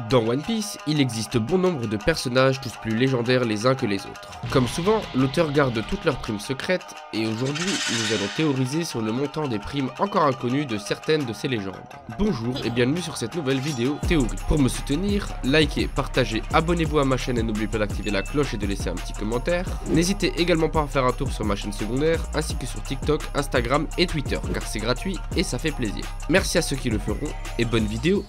Dans One Piece, il existe bon nombre de personnages tous plus légendaires les uns que les autres. Comme souvent, l'auteur garde toutes leurs primes secrètes, et aujourd'hui, nous allons théoriser sur le montant des primes encore inconnues de certaines de ces légendes. Bonjour et bienvenue sur cette nouvelle vidéo théorie. Pour me soutenir, likez, partagez, abonnez-vous à ma chaîne et n'oubliez pas d'activer la cloche et de laisser un petit commentaire. N'hésitez également pas à faire un tour sur ma chaîne secondaire, ainsi que sur TikTok, Instagram et Twitter, car c'est gratuit et ça fait plaisir. Merci à ceux qui le feront, et bonne vidéo.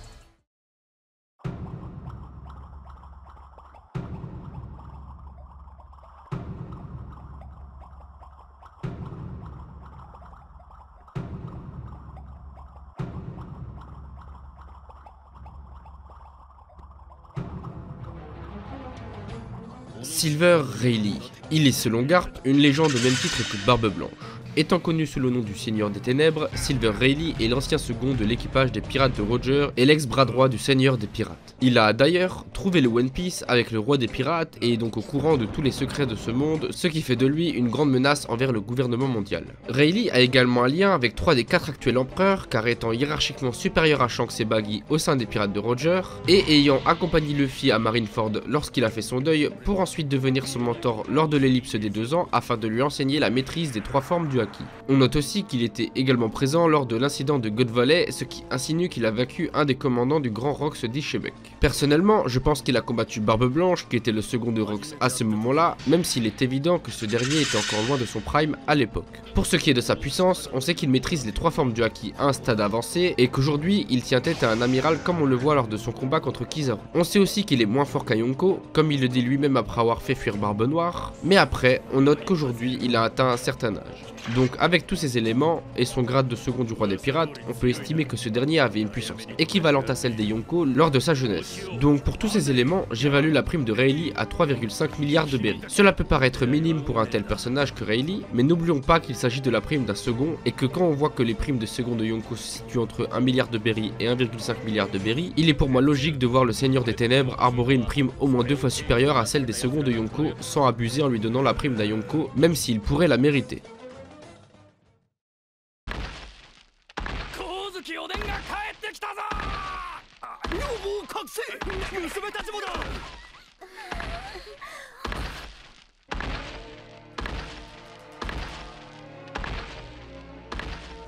Silver Rayleigh. Il est selon Garp une légende au même titre que Barbe Blanche. Étant connu sous le nom du Seigneur des Ténèbres, Silver Rayleigh est l'ancien second de l'équipage des pirates de Roger et l'ex-bras droit du Seigneur des Pirates. Il a d'ailleurs trouvé le One Piece avec le roi des pirates et est donc au courant de tous les secrets de ce monde, ce qui fait de lui une grande menace envers le gouvernement mondial. Rayleigh a également un lien avec 3 des 4 actuels empereurs, car étant hiérarchiquement supérieur à Shanks et Baggy au sein des pirates de Roger, et ayant accompagné Luffy à Marineford lorsqu'il a fait son deuil, pour ensuite devenir son mentor lors de l'ellipse des 2 ans afin de lui enseigner la maîtrise des 3 formes du Haki. On note aussi qu'il était également présent lors de l'incident de God Valley, ce qui insinue qu'il a vaincu un des commandants du Grand Rox d'Ishebek. Personnellement, je pense qu'il a combattu Barbe Blanche, qui était le second de Rox à ce moment-là, même s'il est évident que ce dernier était encore loin de son prime à l'époque. Pour ce qui est de sa puissance, on sait qu'il maîtrise les 3 formes du Haki à un stade avancé, et qu'aujourd'hui il tient tête à un amiral comme on le voit lors de son combat contre Kizaru. On sait aussi qu'il est moins fort qu'un Yonko, comme il le dit lui-même après avoir fait fuir Barbe Noire, mais après, on note qu'aujourd'hui il a atteint un certain âge. Donc avec tous ces éléments et son grade de second du roi des pirates, on peut estimer que ce dernier avait une puissance équivalente à celle des Yonko lors de sa jeunesse. Donc pour tous ces éléments, j'évalue la prime de Rayleigh à 3,5 milliards de berries. Cela peut paraître minime pour un tel personnage que Rayleigh, mais n'oublions pas qu'il s'agit de la prime d'un second et que quand on voit que les primes de second de Yonko se situent entre 1 milliard de berries et 1,5 milliard de berries, il est pour moi logique de voir le Seigneur des Ténèbres arborer une prime au moins 2 fois supérieure à celle des seconds de Yonko sans abuser en lui donnant la prime d'un Yonko, même s'il pourrait la mériter.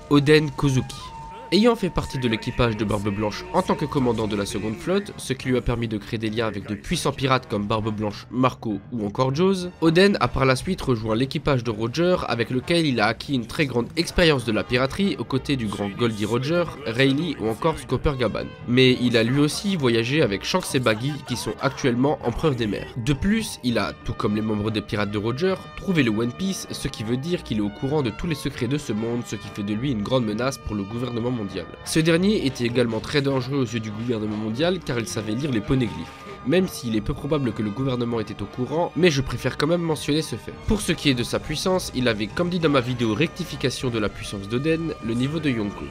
Oden Kozuki. Ayant fait partie de l'équipage de Barbe Blanche en tant que commandant de la seconde flotte, ce qui lui a permis de créer des liens avec de puissants pirates comme Barbe Blanche, Marco ou encore Jaws, Oden a par la suite rejoint l'équipage de Roger avec lequel il a acquis une très grande expérience de la piraterie aux côtés du grand Goldie Roger, Rayleigh ou encore Scopper Gaban. Mais il a lui aussi voyagé avec Shanks et Baggy qui sont actuellement empereurs des mers. De plus, il a, tout comme les membres des pirates de Roger, trouvé le One Piece, ce qui veut dire qu'il est au courant de tous les secrets de ce monde, ce qui fait de lui une grande menace pour le gouvernement mondial. Ce dernier était également très dangereux aux yeux du gouvernement mondial car il savait lire les poneglyphes. Même s'il est peu probable que le gouvernement était au courant, mais je préfère quand même mentionner ce fait. Pour ce qui est de sa puissance, il avait, comme dit dans ma vidéo rectification de la puissance d'Oden, le niveau de Yonko.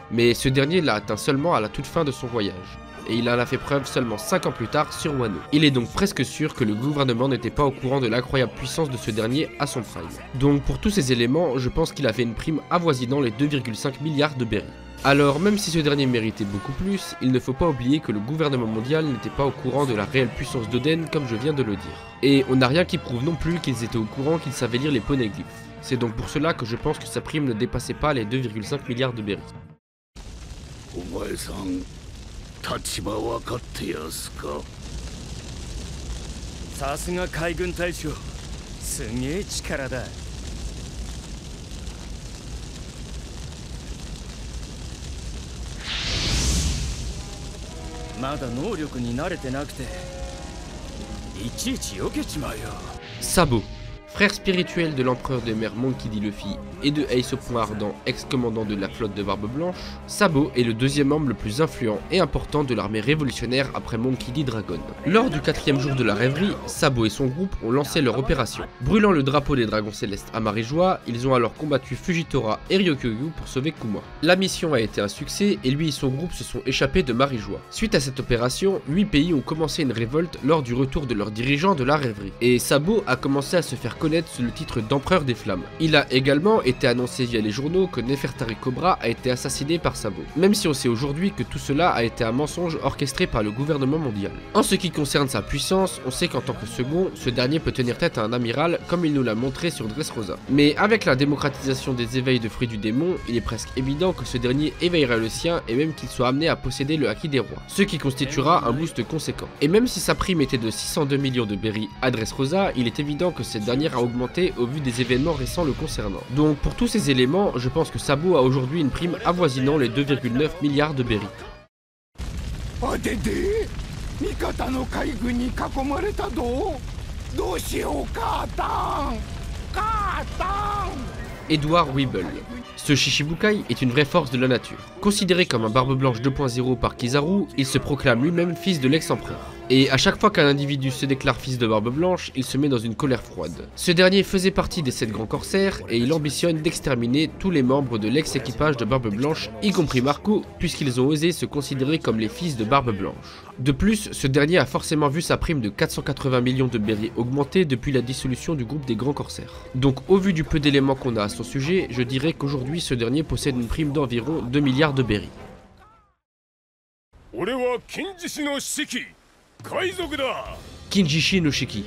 Mais ce dernier l'a atteint seulement à la toute fin de son voyage. Et il en a fait preuve seulement 5 ans plus tard sur Wano. Il est donc presque sûr que le gouvernement n'était pas au courant de l'incroyable puissance de ce dernier à son prime. Donc pour tous ces éléments, je pense qu'il avait une prime avoisinant les 2,5 milliards de berries. Alors même si ce dernier méritait beaucoup plus, il ne faut pas oublier que le gouvernement mondial n'était pas au courant de la réelle puissance d'Oden comme je viens de le dire. Et on n'a rien qui prouve non plus qu'ils étaient au courant qu'ils savaient lire les poneglyphes. C'est donc pour cela que je pense que sa prime ne dépassait pas les 2,5 milliards de berries. 立場分かってやすか。さすが海軍大将、すげえ力だ。まだ能力に慣れてなくて、いちいち避けちまうよ。Sabo. Frère spirituel de l'empereur des mers Monkey D. Luffy et de Ace au Point Ardent, ex-commandant de la flotte de Barbe Blanche, Sabo est le deuxième membre le plus influent et important de l'armée révolutionnaire après Monkey D. Dragon. Lors du 4e jour de la rêverie, Sabo et son groupe ont lancé leur opération. Brûlant le drapeau des dragons célestes à Marijois, ils ont alors combattu Fujitora et Ryokugyu pour sauver Kuma. La mission a été un succès et lui et son groupe se sont échappés de Marijois. Suite à cette opération, 8 pays ont commencé une révolte lors du retour de leurs dirigeants de la rêverie. Et Sabo a commencé à se faire connaître connaître sous le titre d'Empereur des Flammes. Il a également été annoncé via les journaux que Nefertari Cobra a été assassiné par Sabo, même si on sait aujourd'hui que tout cela a été un mensonge orchestré par le gouvernement mondial. En ce qui concerne sa puissance, on sait qu'en tant que second, ce dernier peut tenir tête à un amiral comme il nous l'a montré sur Dressrosa. Mais avec la démocratisation des éveils de fruits du démon, il est presque évident que ce dernier éveillera le sien et même qu'il soit amené à posséder le Haki des rois, ce qui constituera un boost conséquent. Et même si sa prime était de 602 millions de berries à Dressrosa, il est évident que cette dernière a augmenté au vu des événements récents le concernant. Donc pour tous ces éléments, je pense que Sabo a aujourd'hui une prime avoisinant les 2,9 milliards de berries. Edward Weeble. Ce Shichibukai est une vraie force de la nature. Considéré comme un Barbe Blanche 2.0 par Kizaru, il se proclame lui-même fils de l'ex-empereur. Et à chaque fois qu'un individu se déclare fils de Barbe Blanche, il se met dans une colère froide. Ce dernier faisait partie des 7 grands corsaires et il ambitionne d'exterminer tous les membres de l'ex-équipage de Barbe Blanche, y compris Marco, puisqu'ils ont osé se considérer comme les fils de Barbe Blanche. De plus, ce dernier a forcément vu sa prime de 480 millions de berries augmenter depuis la dissolution du groupe des grands corsaires. Donc au vu du peu d'éléments qu'on a à son sujet, je dirais qu'aujourd'hui ce dernier possède une prime d'environ 2 milliards de berries. Kinjishi no Shiki.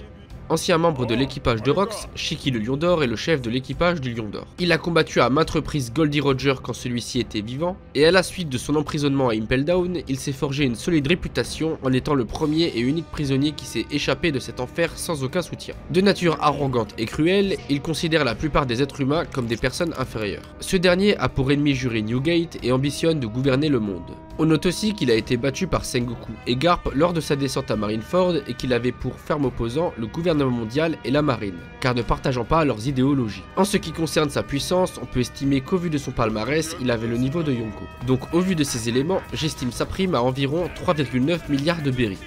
Ancien membre de l'équipage de Rox, Shiki le Lion d'Or est le chef de l'équipage du Lion d'Or. Il a combattu à maintes reprises Goldie Roger quand celui-ci était vivant, et à la suite de son emprisonnement à Impel Down, il s'est forgé une solide réputation en étant le premier et unique prisonnier qui s'est échappé de cet enfer sans aucun soutien. De nature arrogante et cruelle, il considère la plupart des êtres humains comme des personnes inférieures. Ce dernier a pour ennemi juré Newgate et ambitionne de gouverner le monde. On note aussi qu'il a été battu par Sengoku et Garp lors de sa descente à Marineford et qu'il avait pour ferme opposant le gouvernement mondial et la marine, car ne partageant pas leurs idéologies. En ce qui concerne sa puissance, on peut estimer qu'au vu de son palmarès, il avait le niveau de Yonko. Donc au vu de ces éléments, j'estime sa prime à environ 3,9 milliards de berries.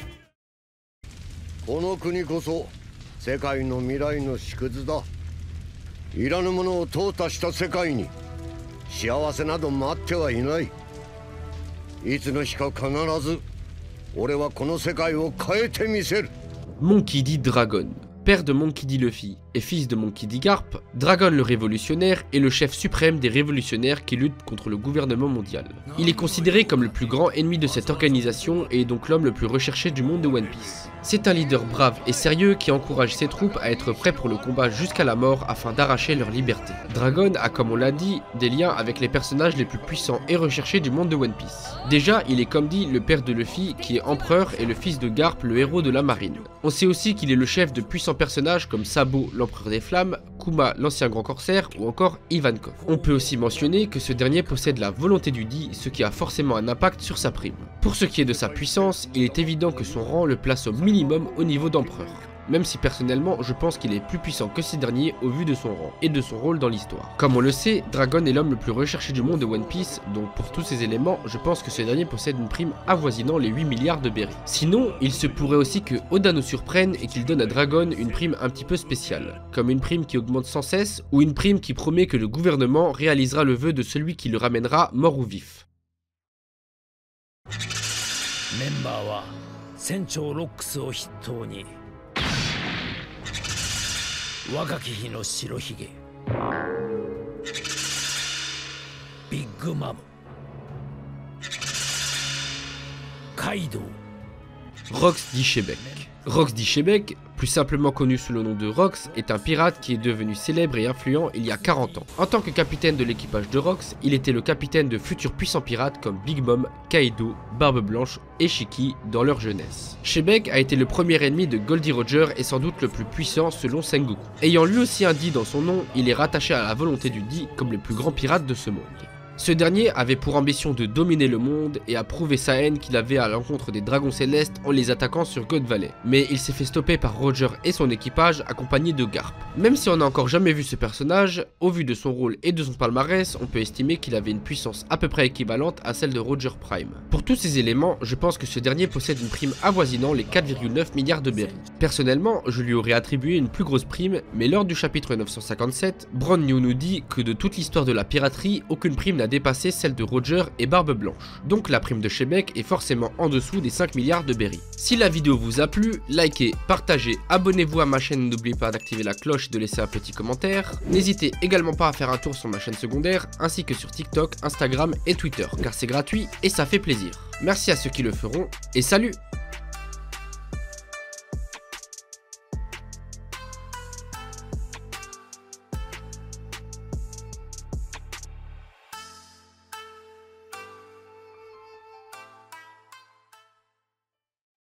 Monkey D. Dragon. Père de Monkey D. Luffy et fils de Monkey D. Garp, Dragon le révolutionnaire est le chef suprême des révolutionnaires qui luttent contre le gouvernement mondial. Il est considéré comme le plus grand ennemi de cette organisation et est donc l'homme le plus recherché du monde de One Piece. C'est un leader brave et sérieux qui encourage ses troupes à être prêts pour le combat jusqu'à la mort afin d'arracher leur liberté. Dragon a, comme on l'a dit, des liens avec les personnages les plus puissants et recherchés du monde de One Piece. Déjà, il est comme dit le père de Luffy qui est empereur et le fils de Garp, le héros de la marine. On sait aussi qu'il est le chef de puissants personnages comme Sabo, l'empereur des flammes, Kuma, l'ancien grand corsaire ou encore Ivankov. On peut aussi mentionner que ce dernier possède la volonté du Di, ce qui a forcément un impact sur sa prime. Pour ce qui est de sa puissance, il est évident que son rang le place au minimum au niveau d'empereur. Même si personnellement je pense qu'il est plus puissant que ces derniers au vu de son rang et de son rôle dans l'histoire. Comme on le sait, Dragon est l'homme le plus recherché du monde de One Piece, donc pour tous ces éléments, je pense que ce dernier possède une prime avoisinant les 8 milliards de berries. Sinon, il se pourrait aussi que Oda nous surprenne et qu'il donne à Dragon une prime un petit peu spéciale, comme une prime qui augmente sans cesse ou une prime qui promet que le gouvernement réalisera le vœu de celui qui le ramènera mort ou vif. Rox d'Ishebek. Rox d'Ishebek, plus simplement connu sous le nom de Rox, est un pirate qui est devenu célèbre et influent il y a 40 ans. En tant que capitaine de l'équipage de Rox, il était le capitaine de futurs puissants pirates comme Big Mom, Kaido, Barbe Blanche et Shiki dans leur jeunesse. Shebek a été le premier ennemi de Goldie Roger et sans doute le plus puissant selon Sengoku. Ayant lui aussi un Di dans son nom, il est rattaché à la volonté du Di comme le plus grand pirate de ce monde. Ce dernier avait pour ambition de dominer le monde et a prouvé sa haine qu'il avait à l'encontre des dragons célestes en les attaquant sur God Valley. Mais il s'est fait stopper par Roger et son équipage accompagné de Garp. Même si on n'a encore jamais vu ce personnage, au vu de son rôle et de son palmarès, on peut estimer qu'il avait une puissance à peu près équivalente à celle de Roger Prime. Pour tous ces éléments, je pense que ce dernier possède une prime avoisinant les 4,9 milliards de berries. Personnellement, je lui aurais attribué une plus grosse prime, mais lors du chapitre 957, Brand New nous dit que de toute l'histoire de la piraterie, aucune prime n'a dépassé celle de Roger et Barbe Blanche. Donc la prime de Shemek est forcément en dessous des 5 milliards de berry. Si la vidéo vous a plu, likez, partagez, abonnez-vous à ma chaîne, n'oubliez pas d'activer la cloche et de laisser un petit commentaire. N'hésitez également pas à faire un tour sur ma chaîne secondaire ainsi que sur TikTok, Instagram et Twitter car c'est gratuit et ça fait plaisir. Merci à ceux qui le feront et salut!